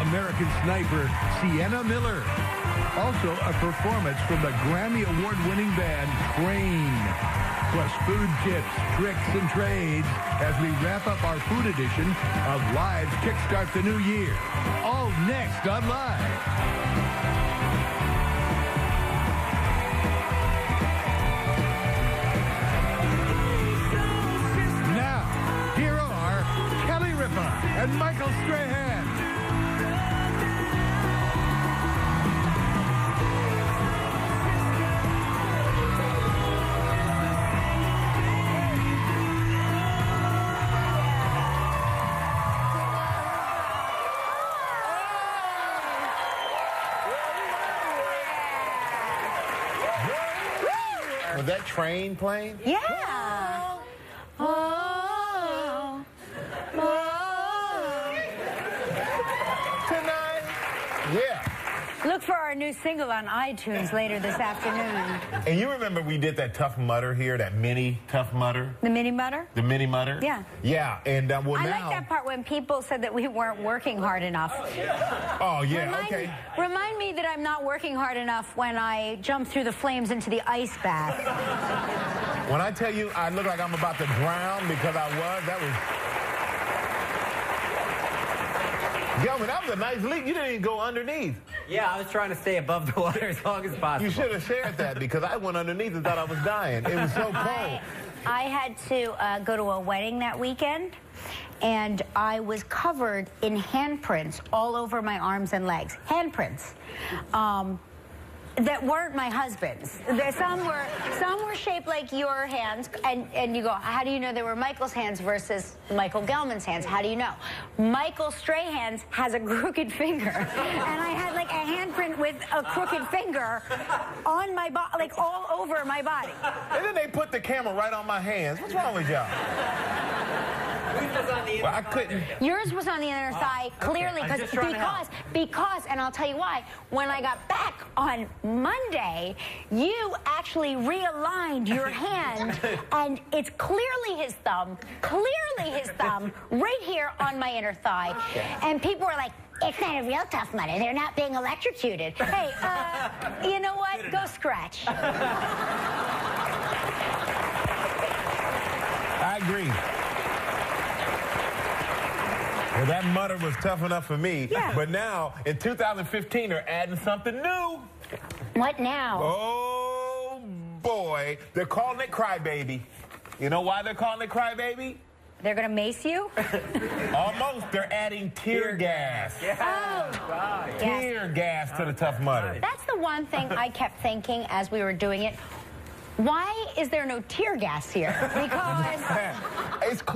American Sniper, Sienna Miller. Also, a performance from the Grammy Award-winning band Crane. Plus food tips, tricks, and trades as we wrap up our food edition of Live's Kickstart the New Year. All next on Live. Now, here are Kelly Ripa and Michael Strahan. Was that train playing? Yeah. Oh. Tonight? Yeah. Look for our new single on iTunes later this afternoon. And you remember we did that Tough Mudder here, that mini Tough Mudder? The Mini Mutter? The mini Mudder? Yeah. Yeah, and well I now... like that part when people said that we weren't working hard enough. Oh, yeah, okay. Remind me that I'm not working hard enough when I jump through the flames into the ice bath. When I tell you I look like I'm about to drown because that was... Gelman, that was a nice leap. You didn't even go underneath. Yeah, I was trying to stay above the water as long as possible. You should have shared that because I went underneath and thought I was dying. It was so cold. I had to go to a wedding that weekend, and I was covered in handprints all over my arms and legs. Handprints. That weren't my husband's. Some were shaped like your hands, and you go, how do you know they were Michael's hands versus Michael Gelman's hands? How do you know? Michael Strahan's has a crooked finger, and I had like a handprint with a crooked finger on my body, like all over my body. And then they put the camera right on my hands. What's wrong with y'all? Well, I couldn't. Yours was on the inner thigh, clearly, because, and I'll tell you why, when I got back on Monday, you actually realigned your hand, and it's clearly his thumb, right here on my inner thigh. And people were like, it's not a real Tough Mudder. They're not being electrocuted. Hey, you know what? Go scratch. I agree. Well, that Mudder was tough enough for me. Yeah. But now, in 2015, they're adding something new. What now? Oh, boy. They're calling it Crybaby. You know why they're calling it Crybaby? They're going to mace you? Almost. They're adding tear gas. Oh. Yes. Tear gas to the Tough Mudder. That's the one thing I kept thinking as we were doing it. Why is there no tear gas here? Because...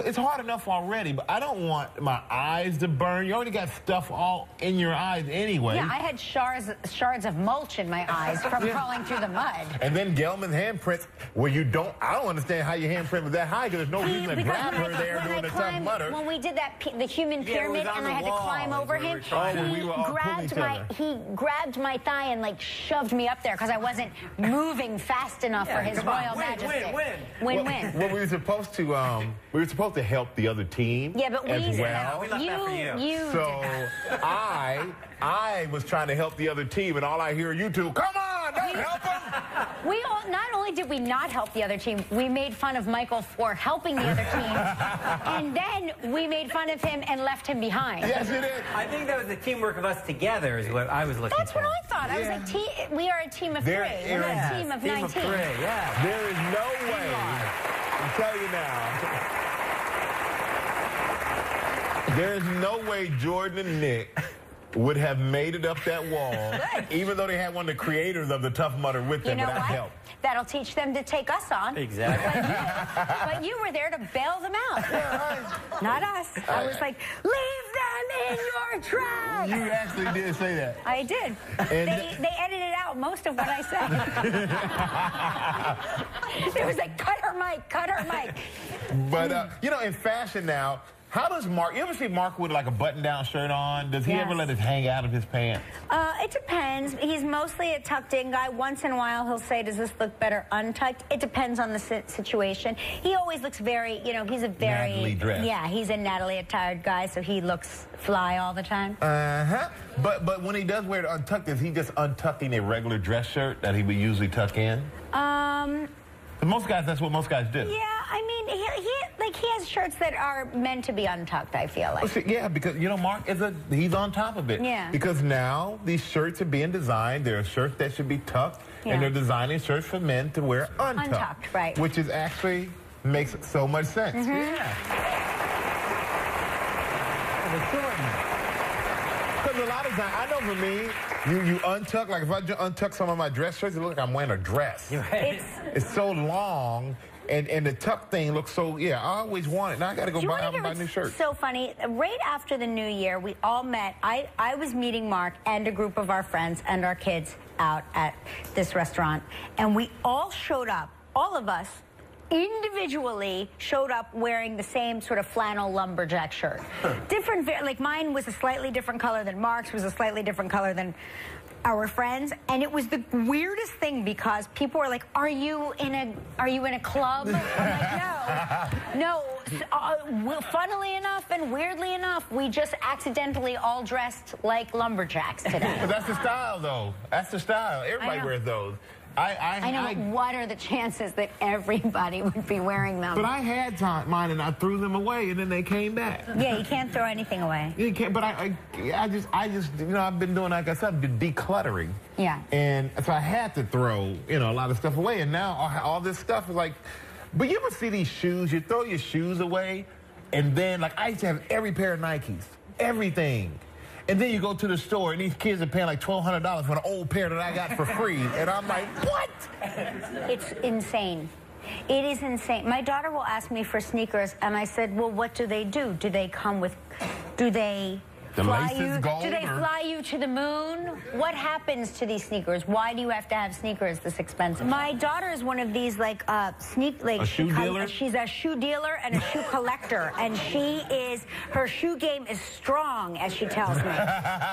It's hard enough already, but I don't want my eyes to burn. You already got stuff all in your eyes anyway. Yeah, I had shards of mulch in my eyes from crawling through the mud. And then Gelman's handprints, where I don't understand how your handprint was that high, because there's no reason to grab her there doing the Tough Mudder. When we did the human pyramid and I had to climb over him, he grabbed my thigh and like shoved me up there because I wasn't moving fast enough for his royal majesty. Win. Well, we were supposed to help the other team. Yeah, but we left that for you. So I was trying to help the other team, and all I hear you two, come on, don't help them. Not only did we not help the other team, we made fun of Michael for helping the other team, and then we made fun of him and left him behind. Yes, it is. I think that was the teamwork of us together is what I was looking for. That's what I thought. I was like, we are a team of three. We're a team of 19. Yeah. There is no way, I'll tell you now, there is no way Jordan and Nick would have made it up that wall, even though they had one of the creators of the Tough Mudder with them without help. That'll teach them to take us on. Exactly. But you were there to bail them out. Not us. I was like, leave them in your tracks. You actually did say that. I did. And they edited out most of what I said. It was like, cut her mic. But, you know, in fashion now, How does Mark, you ever see Mark with like a button-down shirt on? Does he Yes. ever let it hang out of his pants? It depends. He's mostly a tucked-in guy. Once in a while, he'll say, does this look better untucked? It depends on the situation. He always looks very, you know, he's a very... Natalie dressed. Yeah, he's a Natalie-attired guy, so he looks fly all the time. Uh-huh. But when he does wear it untucked, is he just untucking a regular dress shirt that he would usually tuck in? Most guys, that's what most guys do. Yeah, I mean, he has shirts that are meant to be untucked, I feel like. Well, see, yeah, because, you know, Mark he's on top of it. Yeah. Because now these shirts are being designed. There are shirts that should be tucked, Yeah. and they're designing shirts for men to wear untucked. Untucked, right. Which is actually makes so much sense. Mm-hmm. Yeah. Because a lot of times, I know for me, you untuck, like if I untuck some of my dress shirts, it looks like I'm wearing a dress. It's so long, and the tuck thing looks so, yeah, I always want it. Now I got to go buy a new shirt. So funny. Right after the New Year, we all met. I was meeting Mark and a group of our friends and our kids out at this restaurant, and we all showed up, all of us, individually showed up wearing the same sort of flannel lumberjack shirt. Different, like mine was a slightly different color than Mark's, was a slightly different color than our friends, and it was the weirdest thing because people were like, "Are you in a club?" I'm like, "No." Funnily enough and weirdly enough, we just accidentally all dressed like lumberjacks today. But that's the style, though. That's the style. Everybody wears those. I know, but what are the chances that everybody would be wearing them? But I had mine and I threw them away and then they came back. Yeah, you can't throw anything away. You can't, but I just, you know, I've been doing, like I said, decluttering. Yeah. And so I had to throw, you know, a lot of stuff away. And now all this stuff is like, but you ever see these shoes? You throw your shoes away and then, like, I used to have every pair of Nikes, everything. And then you go to the store, and these kids are paying like $1,200 for an old pair that I got for free. And I'm like, what? It's insane. It is insane. My daughter will ask me for sneakers, and I said, well, what do they do? Do they come with, do they fly you? Do they fly you to the moon? What happens to these sneakers? Why do you have to have sneakers this expensive? My daughter is one of these like a shoe dealer? She's a shoe dealer and a shoe collector, and her shoe game is strong, as she tells me.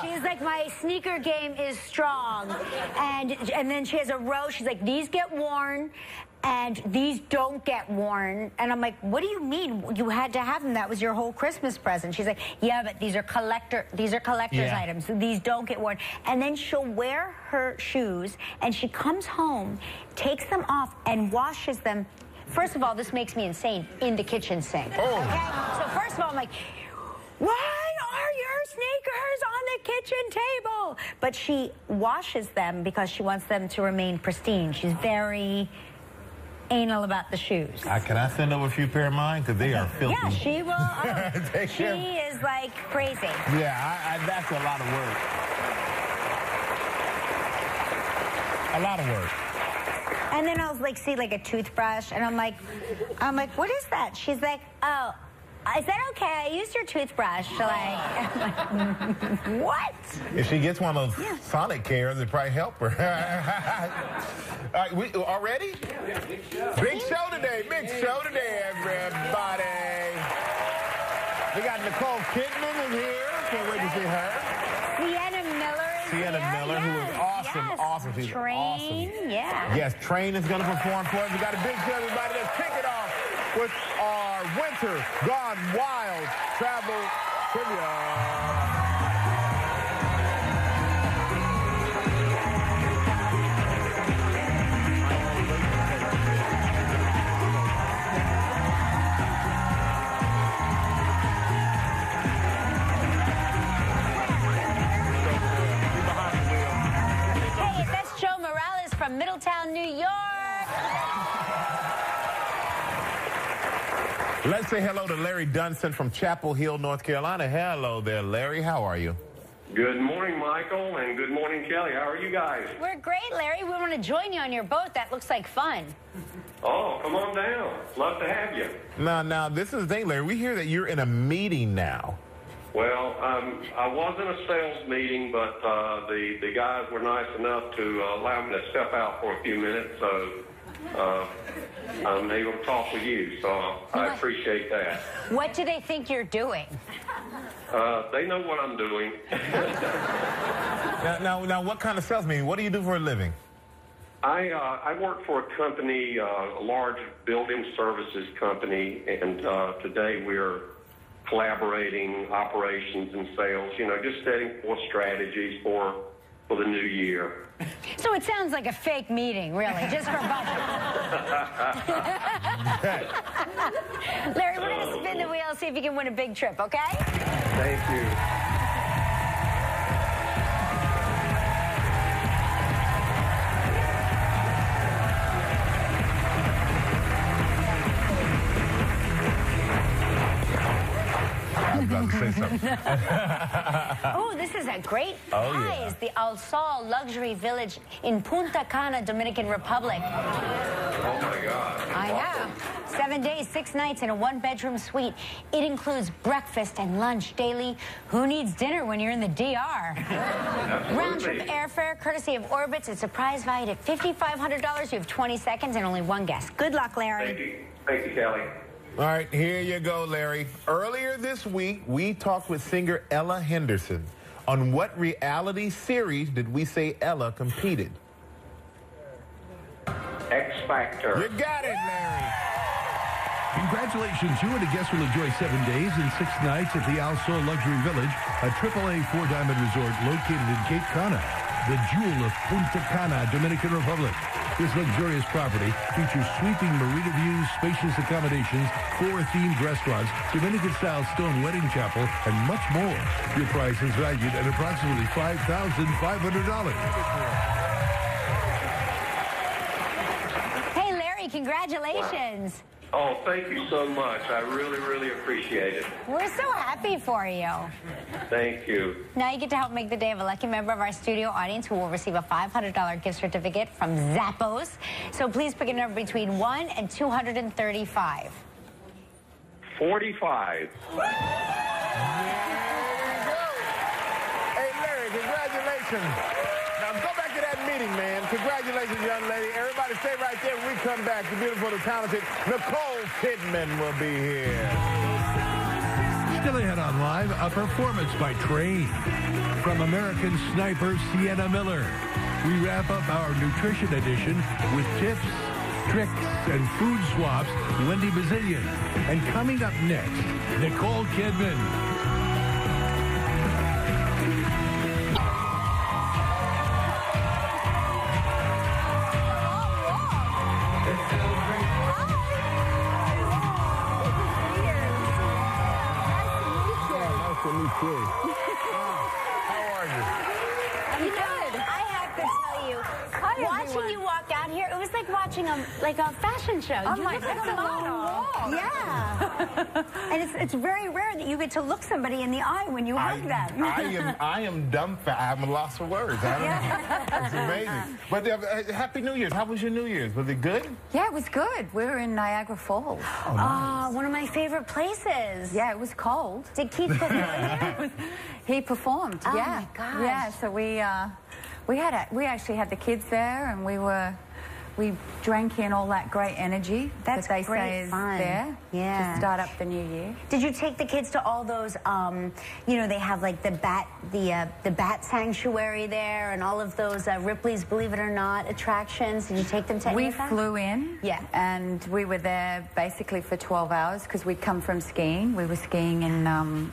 She's like, my sneaker game is strong, and then she has a row. She's like, these get worn, and these don't get worn. And I'm like, what do you mean? You had to have them. That was your whole Christmas present. She's like, yeah, but these are collector's items. So these don't get worn. And then she'll wear her shoes, and she comes home, takes them off, and washes them. First of all, this makes me insane, in the kitchen sink. Oh. Okay? So first of all, I'm like, why are your sneakers on the kitchen table? But she washes them because she wants them to remain pristine. She's very anal about the shoes. Can I send over a few pair of mine? Because they are filthy. Yeah, she will. She is like crazy. Yeah, that's a lot of work. A lot of work. And then I'll like see like a toothbrush, and I'm like, what is that? She's like, oh, is that okay? I used your toothbrush. Like, what? If she gets one of those Sonic cares, it'd probably help her. All right, we already? Yeah, big show. Big show today. Big show today, everybody. We got Nicole Kidman in here. Can't wait to see her. Sienna Miller is Sienna here. Miller, who is awesome. Yes. Awesome. She's Train, awesome. yeah. Yes, Train is going to perform for us. We got a big show, everybody. Let's kick it off with our Winter Gone Wild travel trivia. From Middletown, New York. Let's say hello to Larry Dunson from Chapel Hill, North Carolina. Hello there, Larry. How are you? Good morning, Michael, and good morning, Kelly. How are you guys? We're great, Larry. We want to join you on your boat. That looks like fun. Oh, come on down. Love to have you. Now, this is the thing, Larry. We hear that you're in a meeting now. Well, I was in a sales meeting, but the guys were nice enough to allow me to step out for a few minutes. So I'm able to talk with you, so I appreciate that. What do they think you're doing? They know what I'm doing. Now, what kind of sales meeting? What do you do for a living? I work for a company, a large building services company, and today we're collaborating operations and sales, just setting forth strategies for the new year. So it sounds like a fake meeting, really, just for budget. Larry, we're going to spin the wheel, see if you can win a big trip, okay? Thank you. I was about to say something. Oh, this is a great prize. The El Sol Luxury Village in Punta Cana, Dominican Republic. Oh, my God. I know. 7 days, 6 nights in a one-bedroom suite. It includes breakfast and lunch daily. Who needs dinner when you're in the DR? Round-trip airfare, courtesy of Orbitz. It's a prize valued at $5,500. You have 20 seconds and only one guess. Good luck, Larry. Thank you. Thank you, Kelly. All right, here you go, Larry. Earlier this week, we talked with singer Ella Henderson. On what reality series did we say Ella competed? X Factor. You got it, Larry. Congratulations, you and a guest will enjoy 7 days and 6 nights at the El Sol Luxury Village, a AAA 4-diamond resort located in Cape Cana, the jewel of Punta Cana, Dominican Republic. This luxurious property features sweeping marina views, spacious accommodations, 4 themed restaurants, Dominican-style stone wedding chapel, and much more. Your price is valued at approximately $5,500. Hey, Larry, congratulations. Wow. Oh, thank you so much. I really, really appreciate it. We're so happy for you. Thank you. Now you get to help make the day of a lucky member of our studio audience who will receive a $500 gift certificate from Zappos. So please pick a number between 1 and 235. 45. Hey, Larry, congratulations. Now, go back to that meeting, man. Congratulations, young lady. Everybody stay right there when we come back. The beautiful, the talented Nicole Kidman will be here. Still ahead on Live, a performance by Train from American Sniper Sienna Miller. We wrap up our nutrition edition with tips, tricks, and food swaps, Wendy Bazillion. And coming up next, Nicole Kidman. How are you? You know, I have to tell you, watching you walk out here, it was like watching a fashion show. Oh You my look like God, a model. Yeah. And it's very rare that you get to look somebody in the eye when you hug them. I am dumbfounded. I'm at a loss of words. It's amazing. But Happy New Year's. How was your New Year's? Was it good? Yeah, it was good. We were in Niagara Falls. Oh, nice. One of my favorite places. Yeah, it was cold. Did Keith perform there? He performed. Oh, yeah. my gosh. Yeah, so we actually had the kids there, and we drank in all that great energy That's that they great say is fun. there Yeah. to start up the new year. Did you take the kids to all those, they have like the bat sanctuary there and all of those Ripley's Believe It or Not attractions? Did you take them to any We of that? flew in, Yeah. and we were there basically for 12 hours because we'd come from skiing. We were skiing in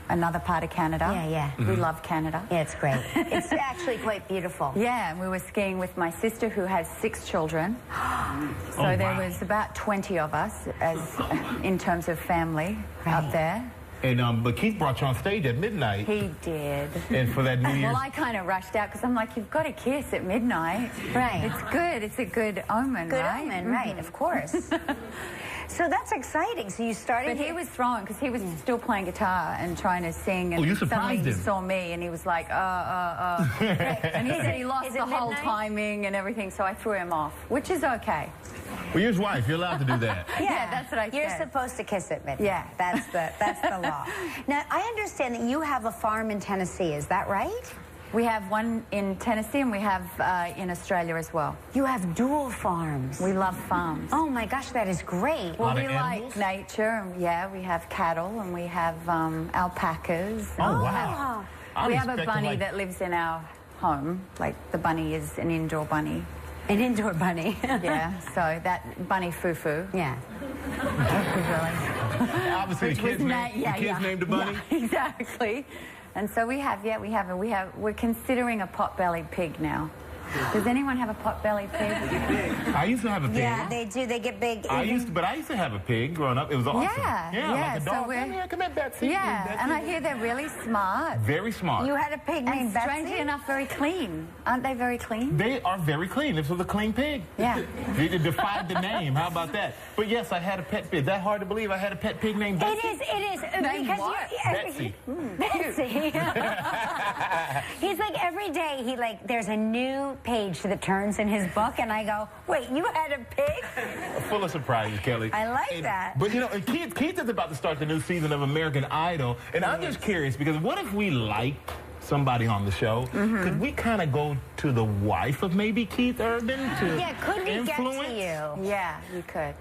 another part of Canada. Yeah. We love Canada. Yeah, it's great. It's actually quite beautiful. Yeah, and we were skiing with my sister who has 6 children. So there was about 20 of us in terms of family up there. And but Keith brought you on stage at midnight. He did. And for that New Year's. Well, I kind of rushed out because I'm like, you've got to kiss at midnight. Right. It's good. It's a good omen, Good right? omen, right, of course. So that's exciting. So you started... But he was thrown because he was still playing guitar and trying to sing. And Oh, you suddenly surprised he him. saw me and he was like, And he said he lost Is it the whole midnight? timing and everything, so I threw him off, which is okay. Well, you're his wife. You're allowed to do that. Yeah, that's what I You're said. supposed to kiss at midnight. Yeah. That's the law. Now, I understand that you have a farm in Tennessee. Is that right? We have one in Tennessee and we have in Australia as well. You have dual farms. We love farms. Oh my gosh, that is great. Well, lot we of like animals? nature. And, yeah, we have cattle and we have alpacas. Oh, wow. I We have a expected, bunny like- that lives in our home. Like the bunny is an indoor bunny. An indoor bunny. Yeah, so that bunny Fufu. Yeah. Obviously, the kids, named the bunny. Yeah, exactly. And so we're considering a pot-bellied pig now. Does anyone have a pot-bellied pig? I used to have a pig. Yeah, they do. They get big. I used to have a pig growing up. It was awesome. Yeah, like a so dog. we're- Come here, Betsy. Yeah, Betsy. and I hear they're really smart. Very smart. You had a pig And named strangely Betsy? enough, very clean. Aren't they very clean? They are very clean. This was a clean pig. Yeah. They defied the name. How about that? But yes, I had a pet pig. Is that hard to believe? I had a pet pig named Betsy. It is. Name Because what? Betsy. Betsy. He's like, every day, there's a new page that turns in his book, and I go, wait, you had a pig? Full of surprises, Kelly. I like that. But, and Keith is about to start the new season of American Idol. And I'm just curious, because what if we liked somebody on the show? Could we kind of go to the wife of maybe Keith Urban to Yeah, could we influence? get to you? Yeah, you could.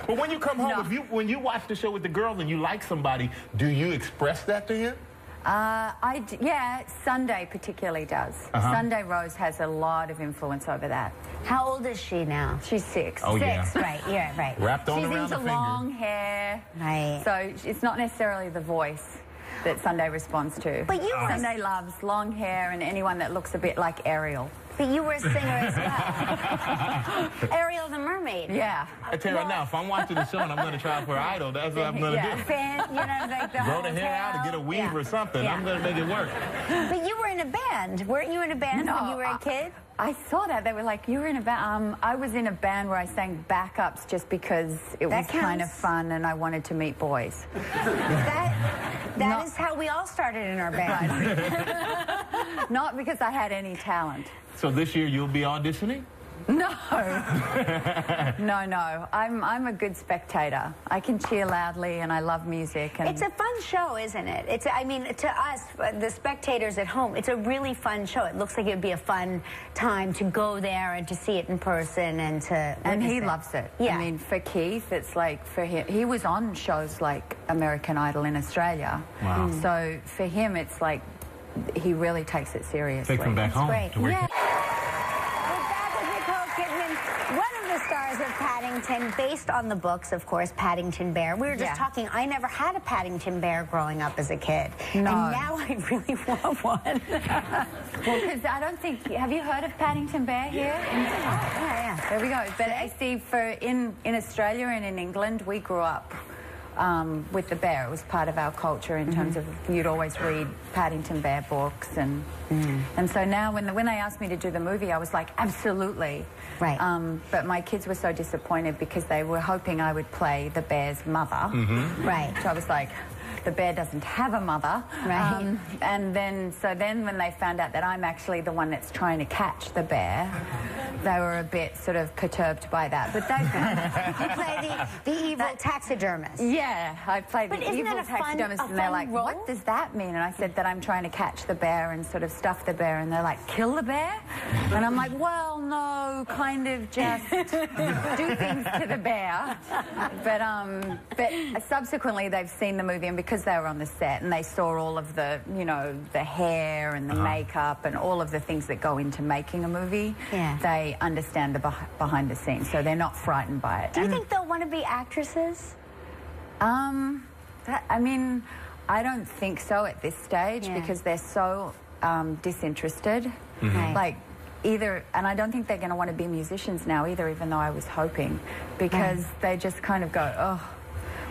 But when you come home, No. when you watch the show with the girls and you like somebody, do you express that to him? Yeah, Sunday particularly does. Sunday Rose has a lot of influence over that. How old is she now? She's 6. Oh, yeah. 6, right, yeah, right. Wrapped on She's around into the finger. long hair. Right. So it's not necessarily the voice that Sunday responds to. But you were- Sunday loves long hair and anyone that looks a bit like Ariel. But you were a singer as well. Ariel the Mermaid. Yeah. I tell you right now, if I'm watching the show and I'm going to try for Idol, that's what I'm going to Yeah. do. Fan, like the Grow the hair out and get a weave or something. Yeah. I'm going to make it work. But you were in a band. Weren't you in a band when you were a kid? I saw that. They were like, you were in a band. I was in a band where I sang backups just because it That was kind of counts. fun and I wanted to meet boys. That is how we all started in our band. Not because I had any talent. So this year you'll be auditioning? No. No. I'm a good spectator. I can cheer loudly and I love music. And It's a fun show, isn't it? To us, the spectators at home, it's a really fun show. It looks like it would be a fun time to go there and to see it in person and to And he witness it. loves it. Yeah. I mean, for Keith, it's like for him, he was on shows like American Idol in Australia. Wow. So for him, it's like he really takes it seriously. Take them back home. great. to where- Yeah. We're back with Nicole Kidman, one of the stars of Paddington, based on the books, of course, Paddington Bear. We were just Yeah. talking, I never had a Paddington Bear growing up as a kid. No. And now I really want one. Well, because I don't think, have you heard of Paddington Bear here? Yeah. There we go. But I see in Australia and in England, we grew up with the bear. It was part of our culture in terms of you'd always read Paddington Bear books. And so now when they asked me to do the movie, I was like, absolutely. Right. But my kids were so disappointed because they were hoping I would play the bear's mother. Right. So I was like, the bear doesn't have a mother. Right. And then when they found out that I'm actually the one that's trying to catch the bear, they were a bit sort of perturbed by that. But they You play the evil taxidermist. yeah, I played But the isn't evil that a fun- taxidermist, a and they're fun like, role? "What does that mean?" And I said that I'm trying to catch the bear and sort of stuff the bear, and they're like, "Kill the bear?" And I'm like, "Well, no, kind of just do things to the bear." But subsequently they've seen the movie, and because they were on the set and they saw all of the, the hair and the makeup and all of the things that go into making a movie, Yeah. they understand the behind the scenes, so they're not frightened by it. Do you And- think they'll want to be actresses? I don't think so at this stage Yeah. because they're so disinterested. Right. Like and I don't think they're going to want to be musicians now either, even though I was hoping, because they just kind of go, oh.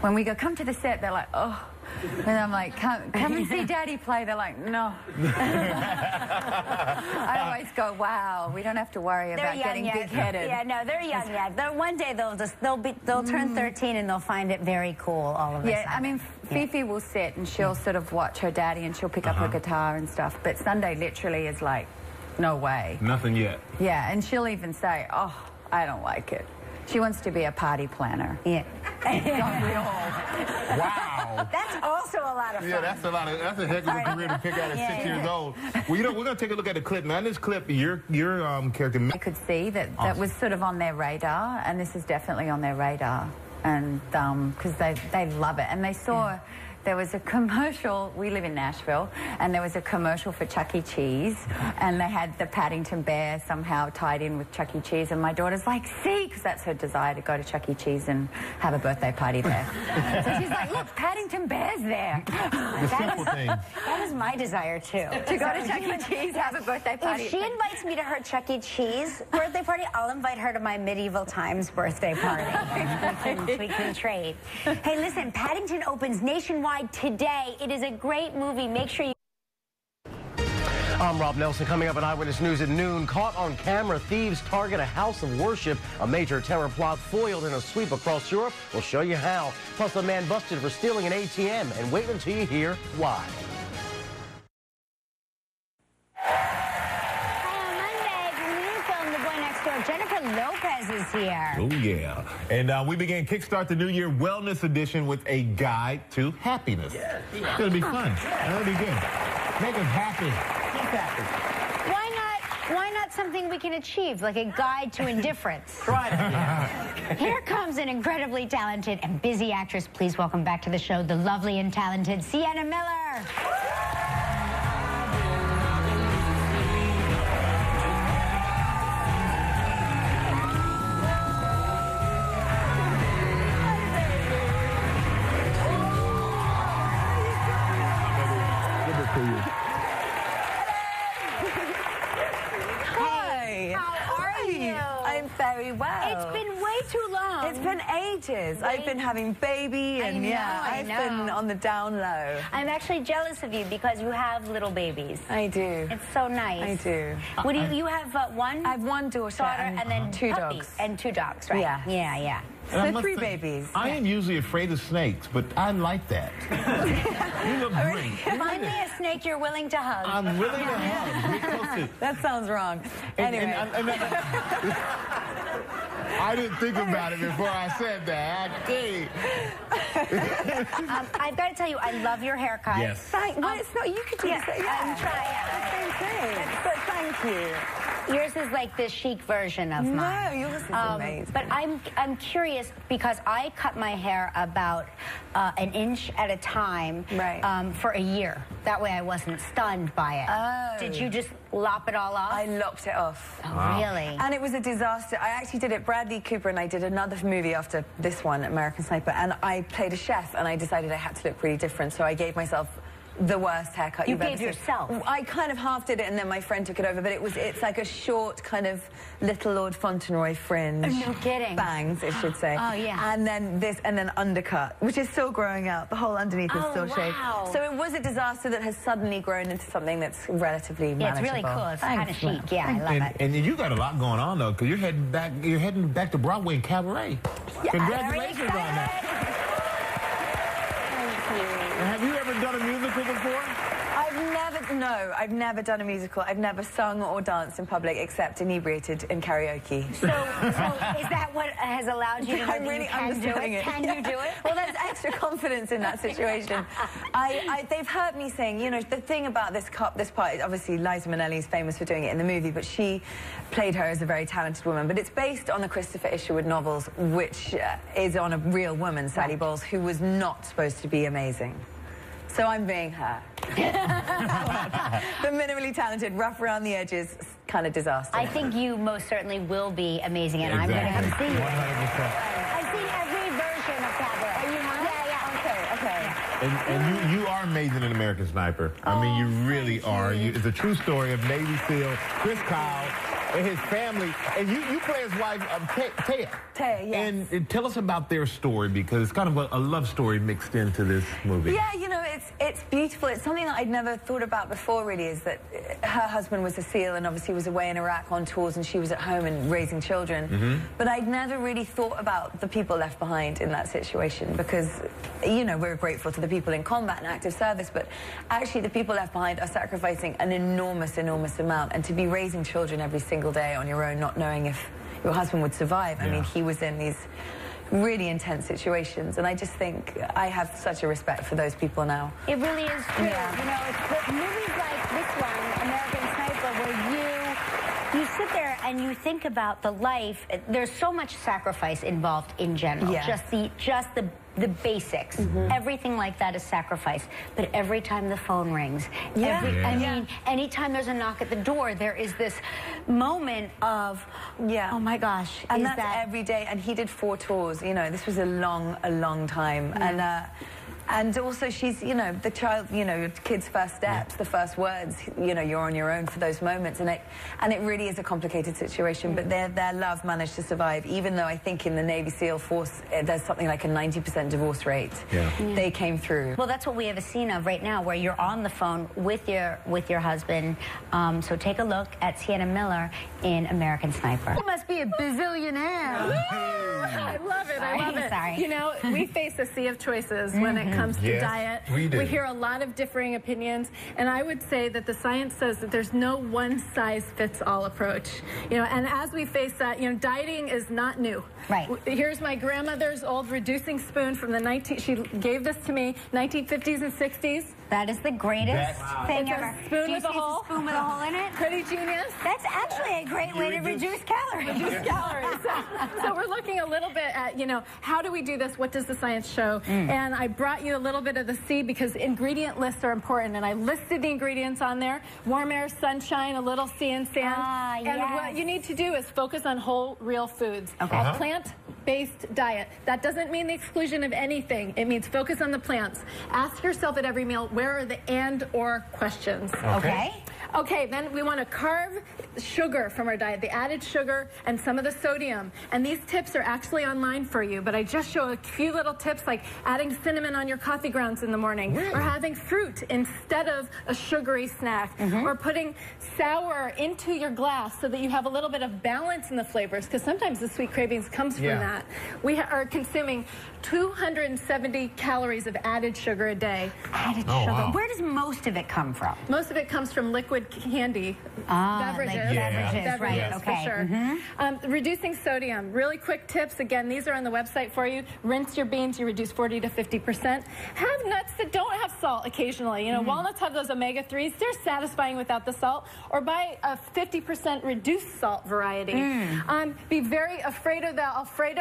When we go, come to the set, they're like, oh. And I'm like, come and see Daddy play. They're like, no. I always go, wow, we don't have to worry about getting big-headed. Yeah, no, they're young yet. One day they'll turn 13 and they'll find it very cool all of a Yeah, sudden. I mean, Fifi will sit and she'll sort of watch her daddy and she'll pick up her guitar and stuff. But Sunday literally is like, no way. Nothing yet. Yeah, and she'll even say, oh, I don't like it. She wants to be a party planner. Yeah. Don't we all? Wow. Wow. That's also a lot of fun. Yeah, that's a heck of a career to pick out at 6 years old. Well, you know, we're going to take a look at the clip. Now, in this clip, your character... I could see that was sort of on their radar, and this is definitely on their radar, and because they love it. And they saw... There was a commercial, we live in Nashville, and there was a commercial for Chuck E. Cheese, and they had the Paddington Bear somehow tied in with Chuck E. Cheese, and my daughter's like, see, because that's her desire to go to Chuck E. Cheese and have a birthday party there. So she's like, look, Paddington Bear's there. The simple thing. That was my desire, too. To go to Chuck E. Cheese, have a birthday party. If she invites me to her Chuck E. Cheese birthday party, I'll invite her to my medieval times birthday party. we can trade. Hey, listen, Paddington opens nationwide today. It is a great movie. Make sure you... I'm Rob Nelson. Coming up at Eyewitness News at noon. Caught on camera, thieves target a house of worship. A major terror plot foiled in a sweep across Europe. We'll show you how. Plus, a man busted for stealing an ATM. And wait until you hear why. Jennifer Lopez is here. Oh, yeah. And we began Kickstart the New Year Wellness Edition with a guide to happiness. Yeah. It's going to be fun. That'll be good. Make us happy. Keep happy. Why not something we can achieve, like a guide to indifference? Right. Here comes an incredibly talented and busy actress. Please welcome back to the show the lovely and talented Sienna Miller. Very well. It's been way too long. It's been ages. I've been having baby, and I've been on the down low. I'm actually jealous of you because you have little babies. I do. It's so nice. I do. What do you have? One? I have one daughter and then two puppies. dogs. And 2 dogs, right? Yeah. Yeah. So 3 babies. I am usually afraid of snakes, but I like that. You look great. Find me a snake you're willing to hug. I'm willing to hug. Get close to. That sounds wrong. Anyway. I didn't think about it before I said that. Okay. I've got to tell you, I love your haircut. Yes. Well, it's not. You could do the same. I'm trying. Same thing. But thank you. Yours is like the chic version of mine. No, yours is amazing. But I'm curious because I cut my hair about an inch at a time for a year. That way I wasn't stunned by it. Oh. Did you just lop it all off? I lopped it off. Oh, wow. Really? And it was a disaster. I actually did it. Bradley Cooper and I did another movie after this one, American Sniper, and I played a chef, and I decided I had to look really different, so I gave myself the worst haircut you've ever seen. You gave yourself? I kind of half did it, and then my friend took it over, but it's like a short kind of Little Lord Fauntleroy fringe. Oh, no kidding. Bangs, it should say. Oh, yeah. And then undercut, which is still growing out. The whole underneath is still shaved. Wow. So it was a disaster that has suddenly grown into something that's relatively manageable. It's really cool. It's kind of chic. Yeah, I love it. And you got a lot going on, though, because you're heading back to Broadway and Cabaret. Yeah, congratulations on that. Thank you. Have you ever done a musical before? I've never done a musical. I've never sung or danced in public except inebriated in karaoke. So is that what has allowed you to know I'm really understanding it. Can you do it? Well, there's extra confidence in that situation. They've heard me sing. You know, the thing about this part, obviously Liza Minnelli is famous for doing it in the movie, but she played her as a very talented woman. But it's based on the Christopher Isherwood novels, which is on a real woman, Sally Bowles, who was not supposed to be amazing. So I'm being her. The minimally talented, rough around the edges, kind of disaster. I think you most certainly will be amazing, and I'm going to come see you. 100%. I've seen every version of Cabaret. Oh, you have? Yeah. Okay. And you are amazing in American Sniper. I mean, you really are. It's a true story of Navy SEAL Chris Kyle and his family. And you play his wife, Taya. Taya, yes. And tell us about their story, because it's kind of a love story mixed into this movie. Yeah, you know, it's beautiful. It's something that I'd never thought about before, really, is that her husband was a SEAL and obviously was away in Iraq on tours, and she was at home and raising children. Mm-hmm. But I'd never really thought about the people left behind in that situation, because, you know, we're grateful to the people in combat and active service, but actually the people left behind are sacrificing an enormous, enormous amount. And to be raising children every single day on your own, not knowing if your husband would survive. I mean, he was in these really intense situations. And I just think I have such a respect for those people now. It really is true. Yeah. You know, it's the movies like this one, American Sniper, where you sit there and you think about the life. There's so much sacrifice involved in general. Yeah. Just the basics. Everything like that is sacrifice. But every time the phone rings, I mean, anytime there's a knock at the door, there is this moment of, oh my gosh, and that's every day. And he did 4 tours. You know, this was a long time. And also she's, you know, the child, you know, your kid's first steps, the first words, you know, you're on your own for those moments. And it really is a complicated situation, but their love managed to survive, even though I think in the Navy SEAL Force, there's something like a 90% divorce rate. They came through. Well, that's what we have a scene of right now, where you're on the phone with your husband. So take a look at Sienna Miller in American Sniper. You must be a bazillionaire. I love it. I love it. Sorry. You know, we face a sea of choices when it comes to diet. We do. We hear a lot of differing opinions, and I would say that the science says that there's no one-size-fits-all approach. You know, and as we face that, you know, dieting is not new. Right. Here's my grandmother's old reducing spoon from the she gave this to me, 1950s and 60s. That is the greatest thing It's a ever. spoon Do you with a see it's hole? spoon with a hole in it? Pretty genius. That's actually a great way to reduce calories. Reduce calories. So we're looking a little bit at, you know, how do we do this? What does the science show? And I brought you a little bit of the C, because ingredient lists are important, and I listed the ingredients on there. Warm air, sunshine, a little sea and sand. And what you need to do is focus on whole, real foods. A plant-based diet. That doesn't mean the exclusion of anything. It means focus on the plants. Ask yourself at every meal, where are the and/or questions? Okay, then we want to carve sugar from our diet, the added sugar and some of the sodium. And these tips are actually online for you, but I just show a few little tips, like adding cinnamon on your coffee grounds in the morning, or having fruit instead of a sugary snack, or putting sour into your glass so that you have a little bit of balance in the flavors, because sometimes the sweet cravings comes from that. We are consuming 270 calories of added sugar a day. Added sugar. Wow. Where does most of it come from? Most of it comes from liquid candy, beverages. Beverages, right, for sure. Reducing sodium. Really quick tips. Again, these are on the website for you. Rinse your beans. You reduce 40 to 50%. Have nuts that don't have salt occasionally. You know, walnuts have those omega-3s. They're satisfying without the salt. Or buy a 50% reduced salt variety. Be very afraid of the Alfredo,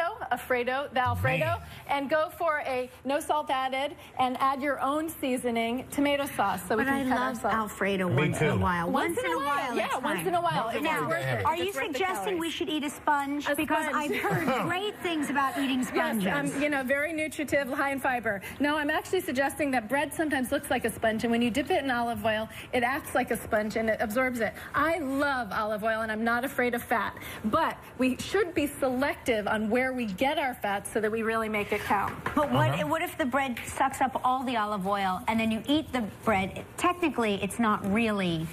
and go for a no salt added, and add your own seasoning, tomato sauce. So we can cut I love Alfredo once in a while. Once in a while. Yeah, once in a while. Now, are you suggesting we should eat a sponge? Because I've heard great things about eating sponges. Yes, you know, very nutritive, high in fiber. No, I'm actually suggesting that bread sometimes looks like a sponge, and when you dip it in olive oil, it acts like a sponge and it absorbs it. I love olive oil, and I'm not afraid of fat, but we should be selective on where we get our fat so that we really make it count. But what if the bread sucks up all the olive oil, and then you eat the bread? Technically, it's not really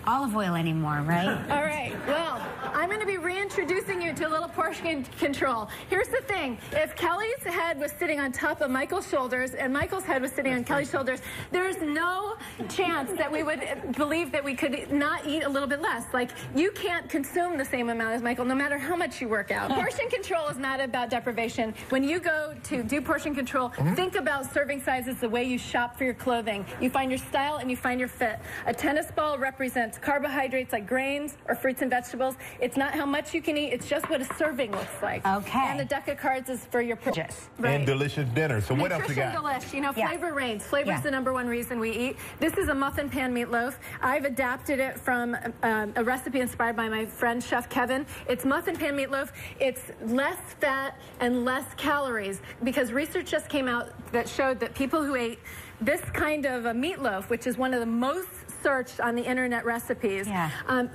olive oil anymore, right? All right. Well, I'm going to be reintroducing you to a little portion control. Here's the thing. If Kelly's head was sitting on top of Michael's shoulders and Michael's head was sitting on Kelly's shoulders, there's no chance that we would believe that we could not eat a little bit less. Like, you can't consume the same amount as Michael no matter how much you work out. Portion control is not about deprivation. When you go to do portion control, think about serving sizes the way you shop for your clothing. You find your style and you find your fit. A tennis ball represents carbohydrates like grains or fruits and vegetables. It's not how much you can eat, it's just what a serving looks like. Okay. And the deck of cards is for your purchase. And delicious dinner. So what else you got? Delish. You know, flavor reigns. Flavor is the #1 reason we eat. This is a muffin pan meatloaf. I've adapted it from a recipe inspired by my friend Chef Kevin. It's muffin pan meatloaf. It's less fat and less calories, because research just came out that showed that people who ate this kind of a meatloaf, which is one of the most searched on the internet recipes,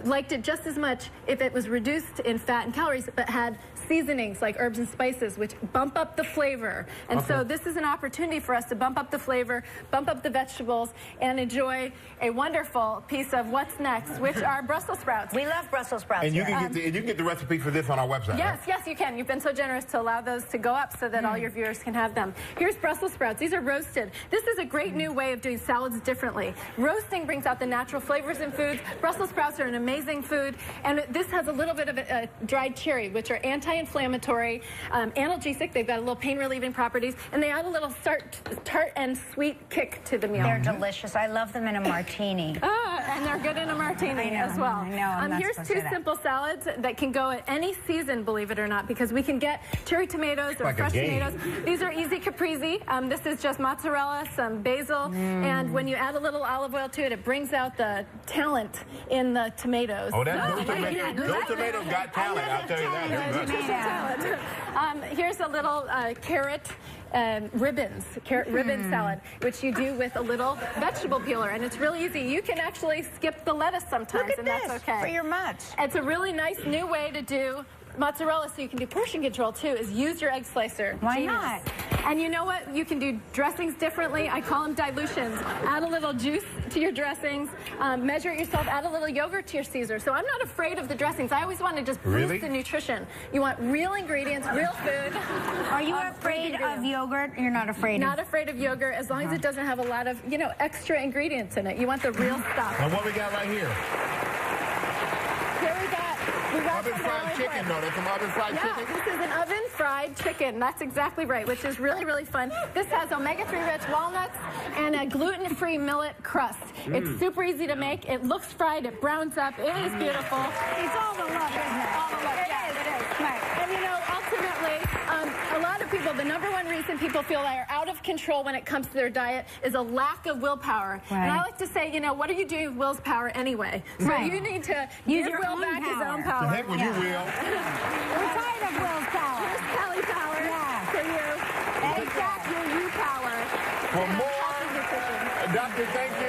liked it just as much if it was reduced in fat and calories, but had seasonings like herbs and spices, which bump up the flavor. And so this is an opportunity for us to bump up the flavor, bump up the vegetables, and enjoy a wonderful piece of what's next, which are Brussels sprouts. We love Brussels sprouts. And you can get the recipe for this on our website. Yes, right? yes, you can. You've been so generous to allow those to go up so that all your viewers can have them. Here's Brussels sprouts. These are roasted. This is a great new way of doing salads differently. Roasting brings out out the natural flavors in foods. Brussels sprouts are an amazing food, and this has a little bit of a dried cherry, which are anti-inflammatory, analgesic. They've got a little pain-relieving properties, and they add a little tart and sweet kick to the meal. They're delicious. I love them in a martini. And they're good in a martini as well. I know. I'm not here's supposed to two say that. simple salads that can go at any season, believe it or not, because we can get cherry tomatoes or Like a fresh game. tomatoes. These are easy caprese. This is just mozzarella, some basil, and when you add a little olive oil to it, it brings out the talent in the tomatoes. Oh, those tomatoes got talent, I'll tell you that. Here's a little carrot ribbon salad, which you do with a little vegetable peeler, and it's really easy. You can actually skip the lettuce sometimes, Look at and this, that's okay. for your mutts. It's a really nice new way to do mozzarella, so you can do portion control too, is use your egg slicer. Why Genius. not? And you know what? You can do dressings differently. I call them dilutions. Add a little juice to your dressings. Measure it yourself. Add a little yogurt to your Caesar. So I'm not afraid of the dressings. I always want to just boost the nutrition. You want real ingredients, real food. Are you afraid of yogurt? You're not afraid Not afraid of yogurt, as long as it doesn't have a lot of, extra ingredients in it. You want the real stuff. And what we got right here? Here we got Oven fried chicken, though. That's some oven fried chicken. This is an oven fried chicken. That's exactly right, which is really, really fun. This has omega-3 rich walnuts and a gluten-free millet crust. It's super easy to make. It looks fried. It browns up. It is beautiful. It's all the look, isn't it? All the look. It is. Right. And ultimately, a lot of people, the number one reason people feel they are out of control when it comes to their diet is a lack of willpower. Right. And I like to say, what are you doing with Will's power anyway? So you need to Use give your Will own back his own power. The heck with you, Will. We're tired of Will's power. Here's Kelly power for you. Exactly. You power. For more, Doctor, thank you.